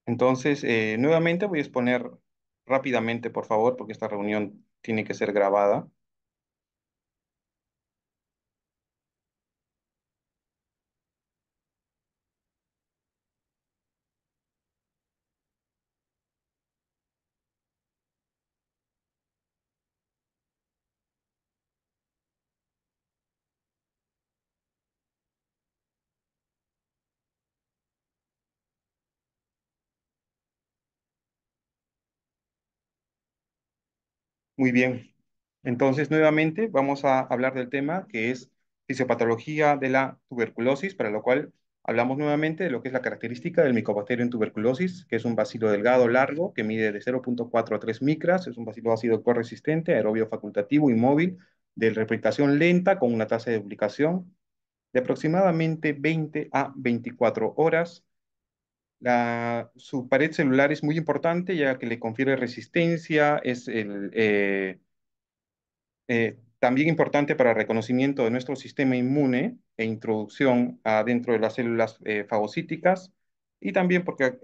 Entonces, nuevamente voy a exponer rápidamente, por favor, porque esta reunión tiene que ser grabada. Muy bien. Entonces, nuevamente vamos a hablar del tema que es fisiopatología de la tuberculosis, para lo cual hablamos nuevamente de lo que es la característica del Mycobacterium tuberculosis, que es un bacilo delgado largo que mide de 0,4 a 3 micras, es un bacilo ácido coresistente, aerobio facultativo, inmóvil, de replicación lenta con una tasa de duplicación de aproximadamente 20 a 24 horas. Su pared celular es muy importante ya que le confiere resistencia, también importante para reconocimiento de nuestro sistema inmune e introducción dentro de las células fagocíticas, y también porque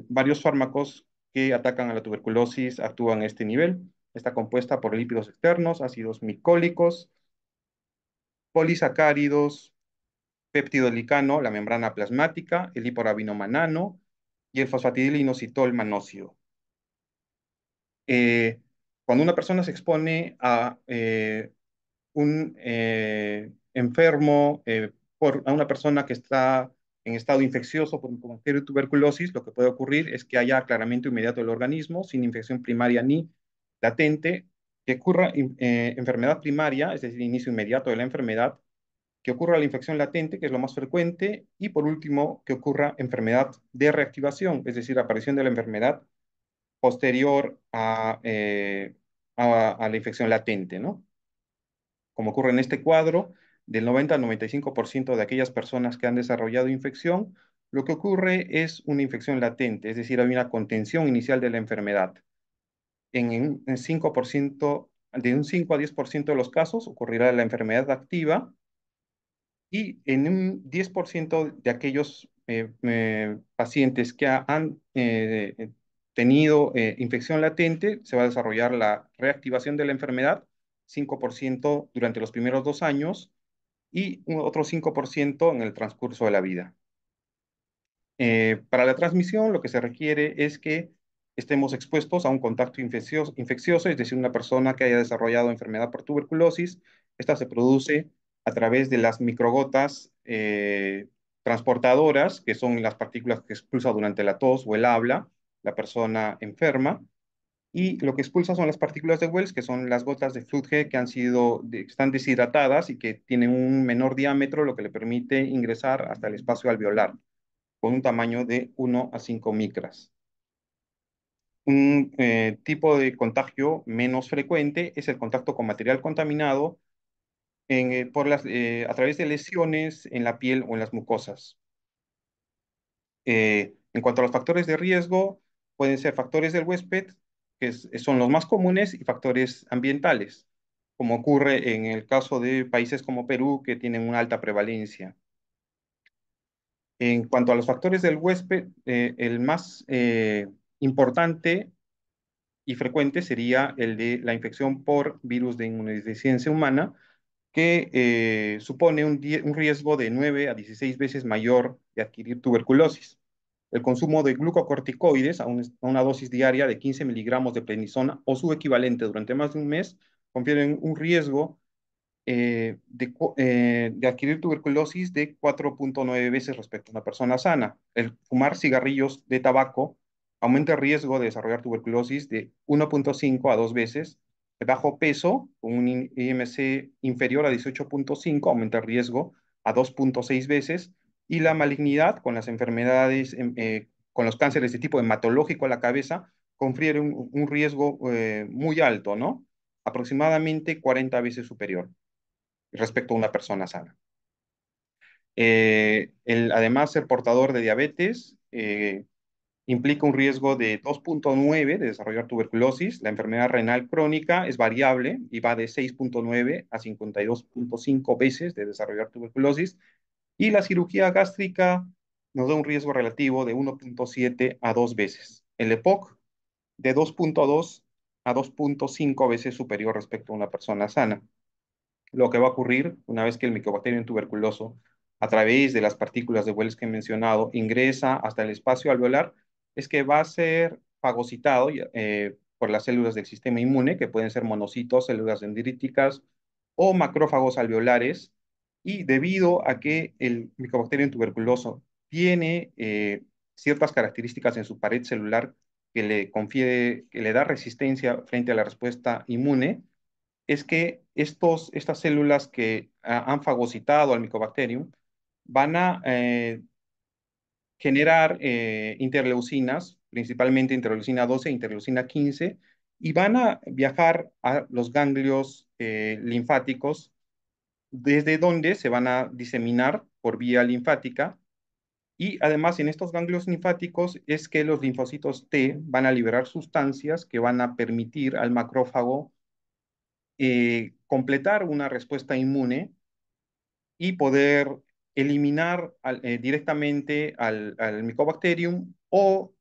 varios fármacos que atacan a la tuberculosis actúan a este nivel. Está compuesta por lípidos externos, ácidos micólicos, polisacáridos, peptidolicano, la membrana plasmática, el liporabinomanano y el fosfatidilinositol manócido. Eh, Cuando una persona se expone a un enfermo, a una persona que está en estado infeccioso por un bacterio de tuberculosis, lo que puede ocurrir es que haya aclaramiento inmediato del organismo, sin infección primaria ni latente, que ocurra enfermedad primaria, es decir, inicio inmediato de la enfermedad, que ocurra la infección latente, que es lo más frecuente, y por último, que ocurra enfermedad de reactivación, es decir, aparición de la enfermedad posterior a la infección latente, ¿no? Como ocurre en este cuadro, del 90 al 95% de aquellas personas que han desarrollado infección, lo que ocurre es una infección latente, es decir, hay una contención inicial de la enfermedad. En 5%, de un 5 a 10% de los casos ocurrirá la enfermedad activa, y en un 10% de aquellos pacientes que han tenido infección latente, se va a desarrollar la reactivación de la enfermedad, 5% durante los primeros 2 años y otro 5% en el transcurso de la vida. Para la transmisión, lo que se requiere es que estemos expuestos a un contacto infeccioso, es decir, una persona que haya desarrollado enfermedad por tuberculosis. Esta se produce a través de las microgotas transportadoras, que son las partículas que expulsa durante la tos o el habla la persona enferma. Y lo que expulsa son las partículas de Wells, que son las gotas de Flood que están deshidratadas y que tienen un menor diámetro, lo que le permite ingresar hasta el espacio alveolar con un tamaño de 1 a 5 micras. Un tipo de contagio menos frecuente es el contacto con material contaminado a través de lesiones en la piel o en las mucosas. En cuanto a los factores de riesgo, pueden ser factores del huésped, son los más comunes, y factores ambientales, como ocurre en el caso de países como Perú, que tienen una alta prevalencia. En cuanto a los factores del huésped, el más importante y frecuente sería el de la infección por virus de inmunodeficiencia humana, que supone un riesgo de 9 a 16 veces mayor de adquirir tuberculosis. El consumo de glucocorticoides a una dosis diaria de 15 miligramos de prednisona o su equivalente durante más de un mes confieren un riesgo de adquirir tuberculosis de 4,9 veces respecto a una persona sana. El fumar cigarrillos de tabaco aumenta el riesgo de desarrollar tuberculosis de 1,5 a 2 veces. El bajo peso, con un IMC inferior a 18,5, aumenta el riesgo a 2,6 veces. Y la malignidad con las enfermedades, con los cánceres de tipo hematológico a la cabeza, confiere un riesgo muy alto, ¿no? Aproximadamente 40 veces superior respecto a una persona sana. Además, ser portador de diabetes implica un riesgo de 2,9 de desarrollar tuberculosis. La enfermedad renal crónica es variable y va de 6,9 a 52,5 veces de desarrollar tuberculosis. Y la cirugía gástrica nos da un riesgo relativo de 1,7 a 2 veces. El EPOC de 2,2 a 2,5 veces superior respecto a una persona sana. Lo que va a ocurrir una vez que el Mycobacterium tuberculoso, a través de las partículas de Wells que he mencionado, ingresa hasta el espacio alveolar, es que va a ser fagocitado por las células del sistema inmune, que pueden ser monocitos, células dendríticas o macrófagos alveolares, y debido a que el Mycobacterium tuberculoso tiene ciertas características en su pared celular que le da resistencia frente a la respuesta inmune, es que estas células que han fagocitado al Mycobacterium van a generar interleucinas, principalmente interleucina 12 e interleucina 15, y van a viajar a los ganglios linfáticos, desde donde se van a diseminar por vía linfática. Y además en estos ganglios linfáticos es que los linfocitos T van a liberar sustancias que van a permitir al macrófago completar una respuesta inmune y poder eliminar directamente al Mycobacterium o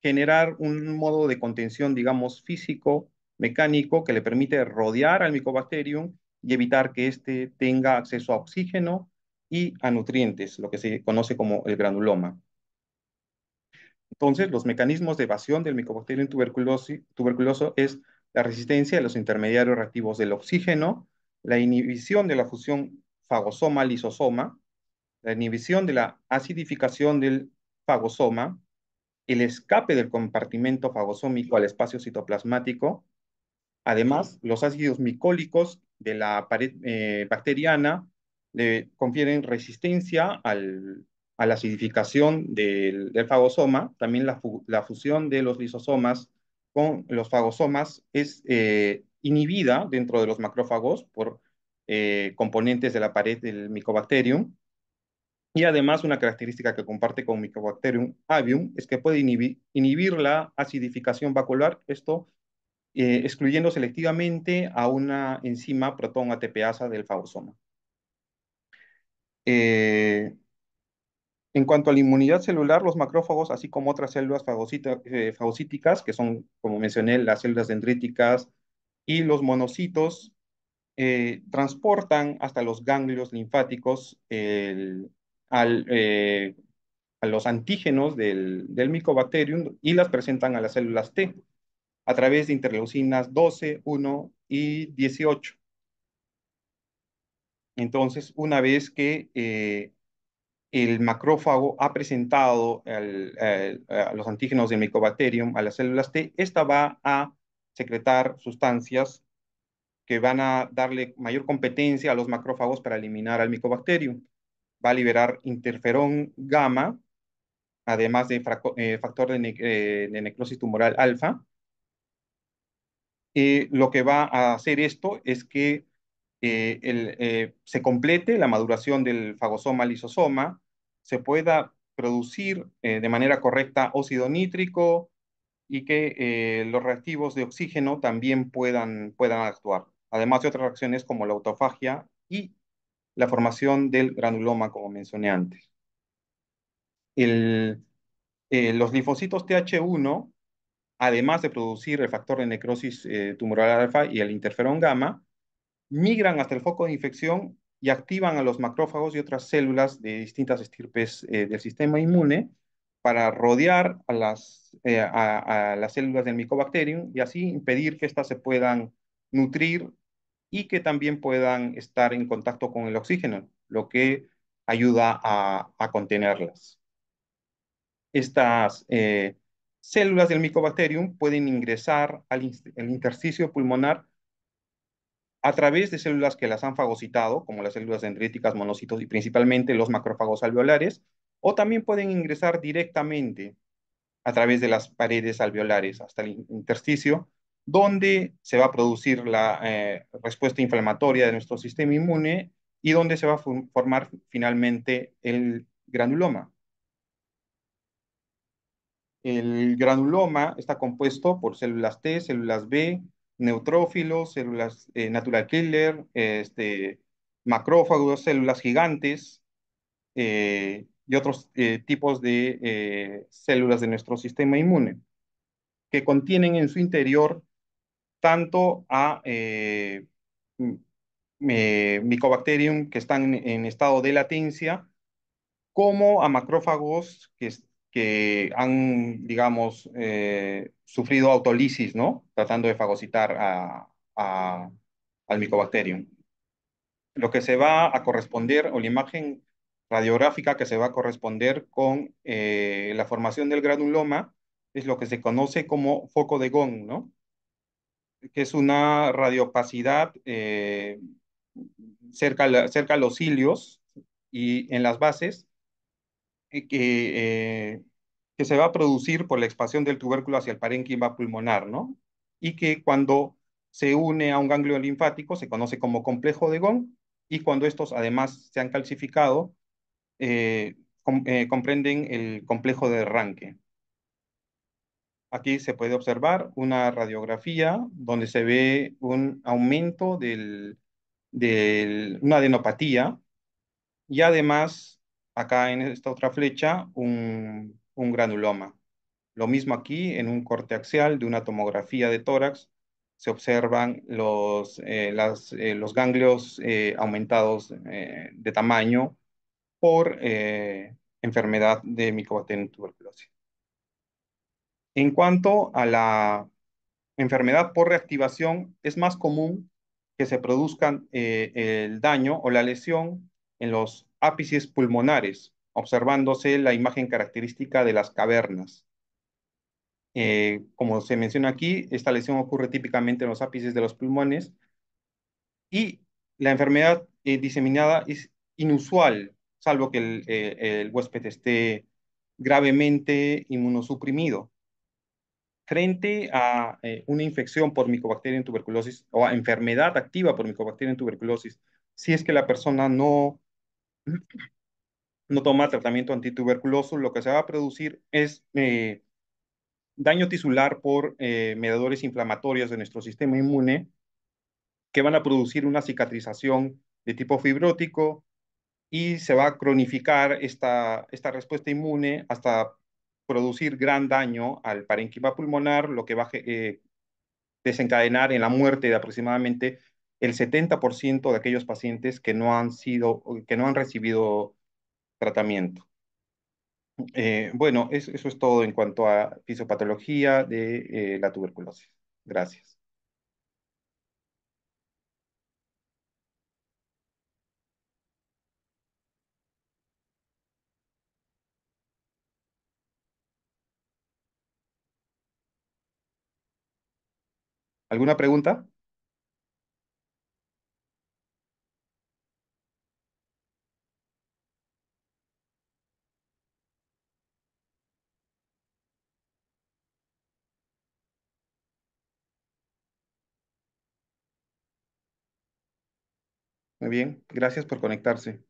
generar un modo de contención, digamos, físico, mecánico, que le permite rodear al Mycobacterium y evitar que éste tenga acceso a oxígeno y a nutrientes, lo que se conoce como el granuloma. Entonces, los mecanismos de evasión del Mycobacterium tuberculoso es la resistencia a los intermediarios reactivos del oxígeno, la inhibición de la fusión fagosoma-lisosoma, la inhibición de la acidificación del fagosoma, el escape del compartimento fagosómico al espacio citoplasmático. Además, los ácidos micólicos de la pared bacteriana le confieren resistencia a la acidificación del fagosoma. También la fusión de los lisosomas con los fagosomas es inhibida dentro de los macrófagos por componentes de la pared del Mycobacterium. Y además, una característica que comparte con Mycobacterium avium es que puede inhibir la acidificación vacuolar. Esto excluyendo selectivamente a una enzima protón ATPasa del fagosoma. Eh, en cuanto a la inmunidad celular, los macrófagos, así como otras células fagocíticas, que son, como mencioné, las células dendríticas y los monocitos, transportan hasta los ganglios linfáticos al, eh, a los antígenos del Mycobacterium y las presentan a las células T a través de interleucinas 12, 1 y 18. Entonces, una vez que el macrófago ha presentado a los antígenos del Mycobacterium a las células T, esta va a secretar sustancias que van a darle mayor competencia a los macrófagos para eliminar al Mycobacterium. Va a liberar interferón gamma, además de factor de necrosis tumoral alfa. Lo que va a hacer esto es que se complete la maduración del fagosoma lisosoma, se pueda producir de manera correcta óxido nítrico y que los reactivos de oxígeno también puedan actuar, además de otras reacciones como la autofagia y la formación del granuloma, como mencioné antes. El, los linfocitos TH1, además de producir el factor de necrosis tumoral alfa y el interferón gamma, migran hasta el foco de infección y activan a los macrófagos y otras células de distintas estirpes del sistema inmune para rodear a las células del Mycobacterium y así impedir que éstas se puedan nutrir y que también puedan estar en contacto con el oxígeno, lo que ayuda a contenerlas. Estas células del Mycobacterium pueden ingresar al intersticio pulmonar a través de células que las han fagocitado, como las células dendríticas, monocitos y principalmente los macrófagos alveolares, o también pueden ingresar directamente a través de las paredes alveolares hasta el intersticio, donde se va a producir la respuesta inflamatoria de nuestro sistema inmune y donde se va a formar finalmente el granuloma. El granuloma está compuesto por células T, células B, neutrófilos, células natural killer, macrófagos, células gigantes. y otros tipos de células de nuestro sistema inmune, que contienen en su interior tanto a Mycobacterium que están en estado de latencia, como a macrófagos que han, digamos, sufrido autolisis, ¿no? Tratando de fagocitar al Mycobacterium. Lo que se va a corresponder, o la imagen radiográfica que se va a corresponder con la formación del granuloma, es lo que se conoce como foco de Gong, ¿no? Que es una radiopacidad cerca a los cilios y en las bases, eh, que, eh, que se va a producir por la expansión del tubérculo hacia el parénquima pulmonar, ¿no? Y que cuando se une a un ganglio linfático se conoce como complejo de Gong, y cuando estos además se han calcificado, comprenden el complejo de Ranke. Aquí se puede observar una radiografía donde se ve un aumento una adenopatía, y además, acá en esta otra flecha, un granuloma. Lo mismo aquí, en un corte axial de una tomografía de tórax, se observan los ganglios aumentados de tamaño por enfermedad de Mycobacterium tuberculosis. En cuanto a la enfermedad por reactivación, es más común que se produzcan el daño o la lesión en los ápices pulmonares, observándose la imagen característica de las cavernas. Como se menciona aquí, esta lesión ocurre típicamente en los ápices de los pulmones, y la enfermedad diseminada es inusual, salvo que el huésped esté gravemente inmunosuprimido. Frente a una infección por Mycobacterium tuberculosis o a enfermedad activa por Mycobacterium tuberculosis, si es que la persona no toma tratamiento antituberculoso, lo que se va a producir es daño tisular por mediadores inflamatorios de nuestro sistema inmune, que van a producir una cicatrización de tipo fibrótico, y se va a cronificar esta respuesta inmune hasta producir gran daño al parénquima pulmonar, lo que va a desencadenar en la muerte de aproximadamente el 70% de aquellos pacientes que no han recibido tratamiento. Bueno, eso es todo en cuanto a fisiopatología de la tuberculosis. Gracias. ¿Alguna pregunta? Muy bien, gracias por conectarse.